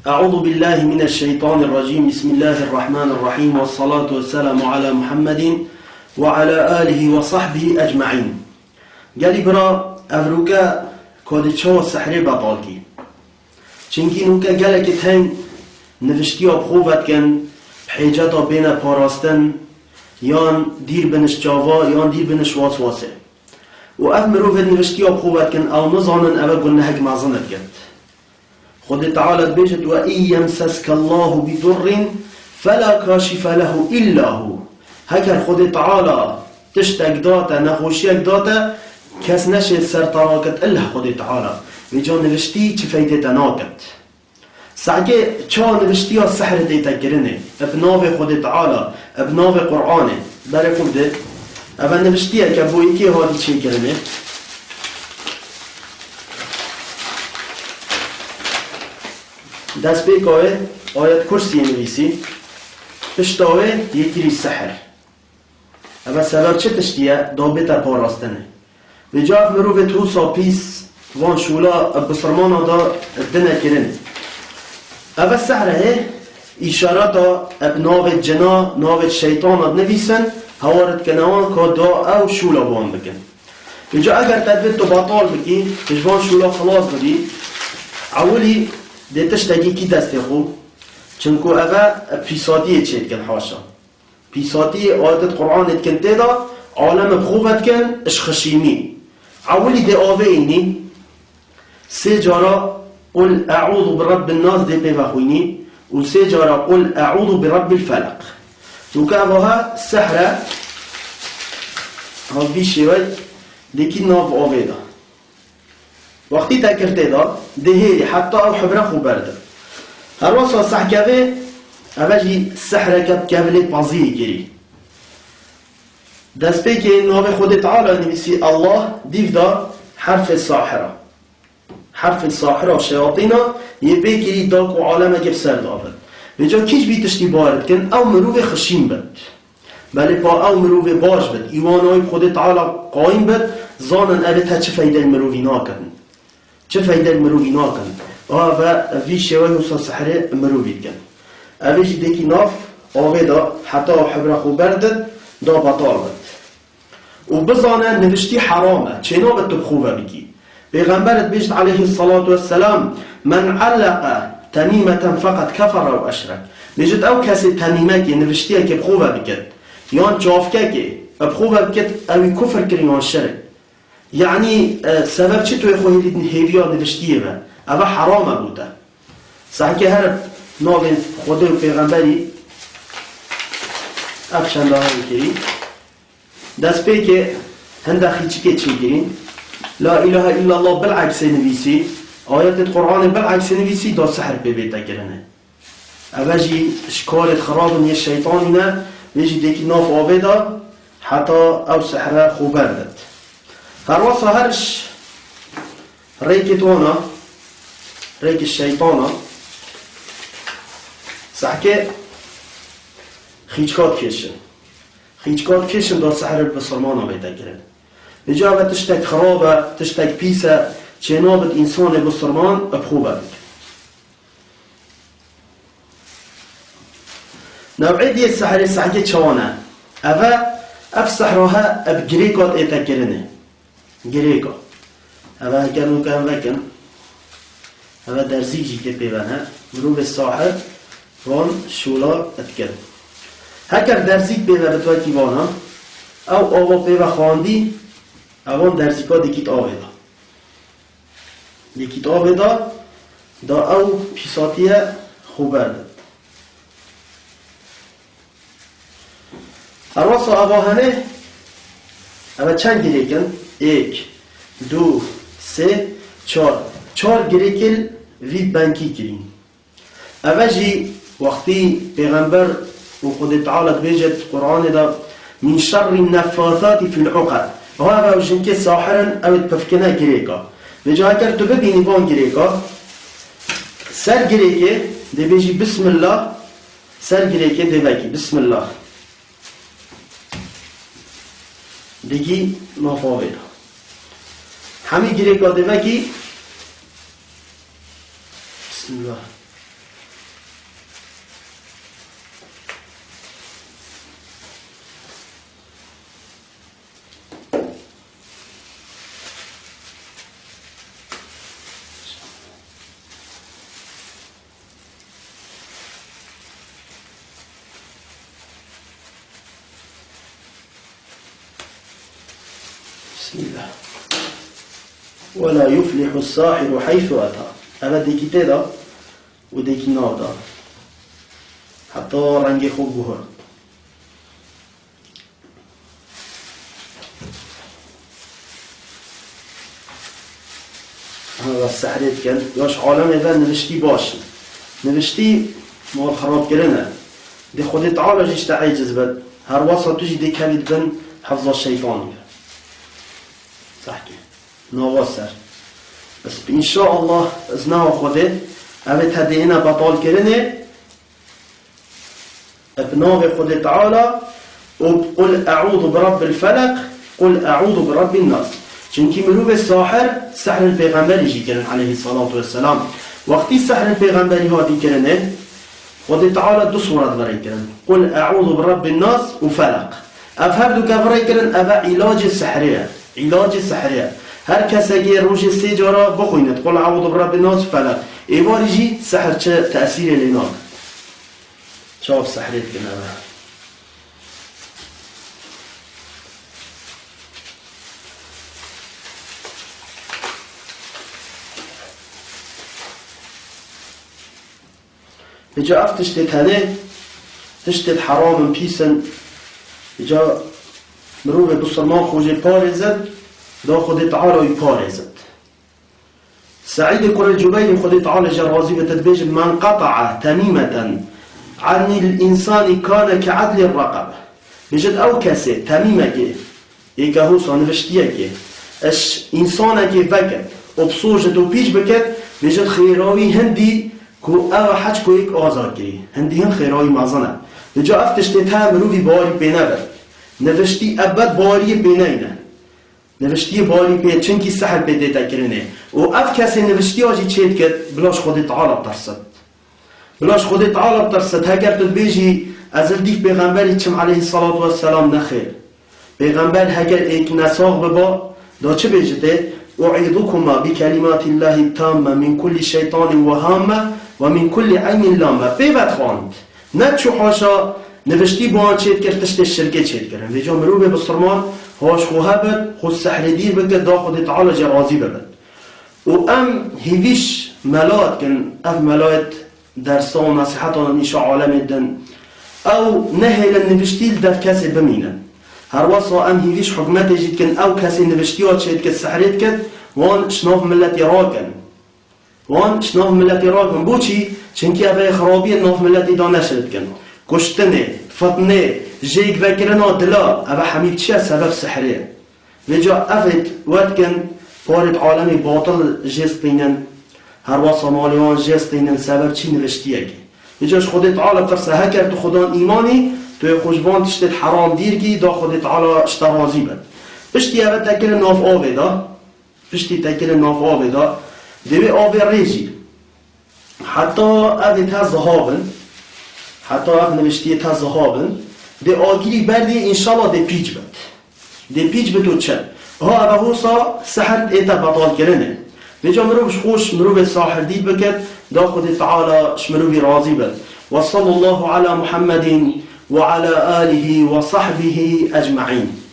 أعوذ بالله من الشيطان الرجيم. بسم الله الرحمن الرحيم، والصلاة والسلام على محمد وعلى آله وصحبه أجمعين. قال برا أفروكا كودتشو السحري بطالكي چنكي نوكا قالك تهين نفشتيا بخوفت كن بحيجاتا بين باراستن يان دير بنش جاوا يان دير بنش واسواسه وأف مروفت نفشتيا بخوفت كن أو نظانا أبا قلنا هك معظنت كنت خد تعالى بيجت وإن يمسسك الله بضر فلا كاشف له إلا هو. هكذا خد تعالى تشتك داتا نخوشيك داتا كس نشي سر تراكت إلا خد تعالى بيجا نفشتي چفايدتا ناكت سعجي چا نفشتي السحر ديتا كرنه ابناف خد تعالى ابناف قرآن باركم ده ابا نفشتي كبوي كي هادي چي كرنه دست به آیت کرسی نویسی پشتاوه یکی سحر اما سبب چه تشتیه؟ دابتا پاراستنه به جاف مروف توسا پیس وان شولا بسرمانا دا دنه کرنه اما سحره اشاراتا اب ناوت جنا ناوت شیطانات نویسن هوارد کنوان که دا او شولا وان بکن به جا اگر تدوید تو باطال بکی وان شولا خلاص بدی اولی دیتش تگی کی دسته خوب چنکو اوه پیساتیه چید کن حاشا پیساتیه آیت قرآن کن تیدا عالم بخوبت کن اش خشیمی اولی دی آوه اینی سه جارا قل اعوذ برب الناس دی پیوخوینی و سه جارا قل اعوذ برب الفلق چونکه اوها سحره ها بیشوی دیکی ناف آوه دا وقتی تکرته دا دهیری حتی او حبره خوب برده هر واسه صح كذا أبجي السحرة كبلة بازيه كري دست بيك نوبة خود تعالى نبيسي الله ديف دا حرف الساحرة حرف الساحرة والشياطينة يبي كري داك وعالمه جب سر دافد بجا كيش بيتشتي بارد كن او مروفه خشين بد بله با او مروفه باش بد ايوانوي خود تعالى قائم بد زانن أبتها چه فايدة المروفي ناكن چه فايدة المروفي ناكن و في شوي وصل سحره مروفي كن اوش ديكي ناف آوه دا حتى حبره خو بردد دا بطال بد و بزانه نوشتي حرامه چه نابد تبخوبه بكي پیغمبرت بيجد عليه الصلاة والسلام من علق تميمة فقط كفر و اشرك بيجد او كسي تميمه كي نوشتيه كي بخوبه بكت يان جافكه كي بخوبه بكت اوي كفر كريان شرك يعني سبب چه توي خوهي لدن هيفيا نوشتيه به اوه حرامه بوده صحيح که هر ناوین خدا و پیغمبری افشنده ها بکری دست پی که هنده خیچی که چی کرین لا اله الا الله بالعکس نویسی آیت قرآن بالعکس نویسی دا سحر به بیتا کرنه اوه جی اشکالت خراب نیه شیطانی نه بیجی دیکی ناف آوه دا حتی او سحره خوب بردد هر واسه هرش ریکتوانا ريك الشيطانة صحكي خيجكات كيشن دار سحر بسرمانة بيتا كرن بجابة تشتك خرابة تشتك بيسة چنابت إنسان بسرمان بخوبة بك نوعي دي السحر صحكي چوانا اف سحرها بجريكات ايتا كرنه جريكا اوا كانوا كان وكن هذا درسيجي كبيرنا مروب الساحر وان شولا اتكل هكذا درسيك بيبا بتوكي وانا او آوا بيبا خواندي اوان درسيكا ديكيت آوه دا او پیساتیه خوبه داد ارواسا اوهنه اوه چند گریکن؟ 1 2 3 4 گریکل وید بانکی کرین اوجی وقتی پیغمبر و خود تعالی بیجد قرآن دا من شر النفاثات في العقد و اوه جنک ساحرن اوید پفکنه گریکا بجا اگر تو ببینی وان گریکا سر گریکه دی بیجی بسم الله سر گریکه دی بکی بسم الله دیگی نافاوه دا همی گریکا دی بکی بسم الله بسم الله. ولا يفلح الساحر حيث أتى. أما ديكي تيدا وديكي نادا حتى رنجي خوبوها. هذا السحريت كان ياش عالم إذا نبشتي باش نبشتي مال خراب كرنا دي خودي تعالى جيش تعيجز بد هر واسط تجي دي كابيت بن حفظ الشيطان صحكي نواسر بس إن شاء الله ازناه خودي أبت هدينا بطال كرنا ابناه خودي تعالى وقل أعوذ برب الفلق قل أعوذ برب الناس چونکی مروف سحر الپیغمبری جی کرن علیه الصلاة والسلام وقتی سحر الپیغمبری هاتی کرنه خود تعالی دو صورت برای کرن قل اعوذ برب الناس و فلق اف هر دو که برای کرن اف علاج سحریه هر کسی که روش سی جارا بخویند قل اعوذ برب الناس و فلق ایواری جی سحر چه تأثیر لیناک چاپ سحریت کنه بجا اف تشتت هنه تشتت حرام بيسن بجا مروه بسلمان خوجه پارزد دا خود تعالى يپارزد سعيد قرى جبير خود تعالى جرازي بتدبيج من قطع تميمة عن الإنسان كان كعدل الرقب بجد او كسي تميمة ايكا هو صانفشتية اش انسانة فكت وبصوجة وبيج بكت بجد خيراوي هندي کو او حج کو یک آزاد کری هندی هم خیرای مازنه لجا افتشتی تا مروی باری بینه بر نوشتی ابد باری بینه اینه نوشتی باری بینه چنکی سحر بیده کرنه و اف کسی نوشتی آجی چید کرد بلاش خود تعالی بترسد بلاش خود تعالی بترسد هگر تو بیجی از الدیف پیغمبری چم علیه الصلاة والسلام نخیر پیغمبر هگر ایک نساغ ببا دا چه بیجده أعيذكما بكلمات الله التامة من كل شيطان وهامة ومن كل عين لامة بيبت خواند نتشو حاشا نوشتی بان چید کرد تشت الشرکه چید کرد ویجا مروبه بسرمان هاش خواه بد خود سحر دیر بکد دا خود تعالی جرازی ببد و ام هیویش ملات کن اف ملات درسان نصیحتان نیشا عالم دن او نهیل نوشتیل در کسی بمینن هر وصا ام هیویش حکمت جید کن او کسی نوشتی ها چید کد سحرید کد وان شناف ملتی راکن بو چی؟ چنکی اوه خرابی ناف ملتی دا نشد کن کشتنه فتنه جیگ وکرنا دلا اوه حمید چیه سبب سحریه ویجا افت ود کن پارد عالمی باطل جست بینن هر وصا مالیان جست بینن سبب چی نوشتیه که ویجاش خودت عالم ترسه هکر تو خدان ایمانی توی خوشبان تشتت حرام دیر کی دا خود تعالی اشترازی بد پشتی اوه تکل ناف آوه دا دوی آوه ریجی حتی اوه تا زهابن حتی اوه نوشتی تا زهابن دی آگیری بردی انشالله دی پیج بد و چه ها اوه حوصا سحر ایتا بطال کرنه بجا مروبش خوش مروب ساحر دید بکد دا خود تعالی شمروبی راضی بد وصل الله على محمد وعلى آله وصحبه أجمعين.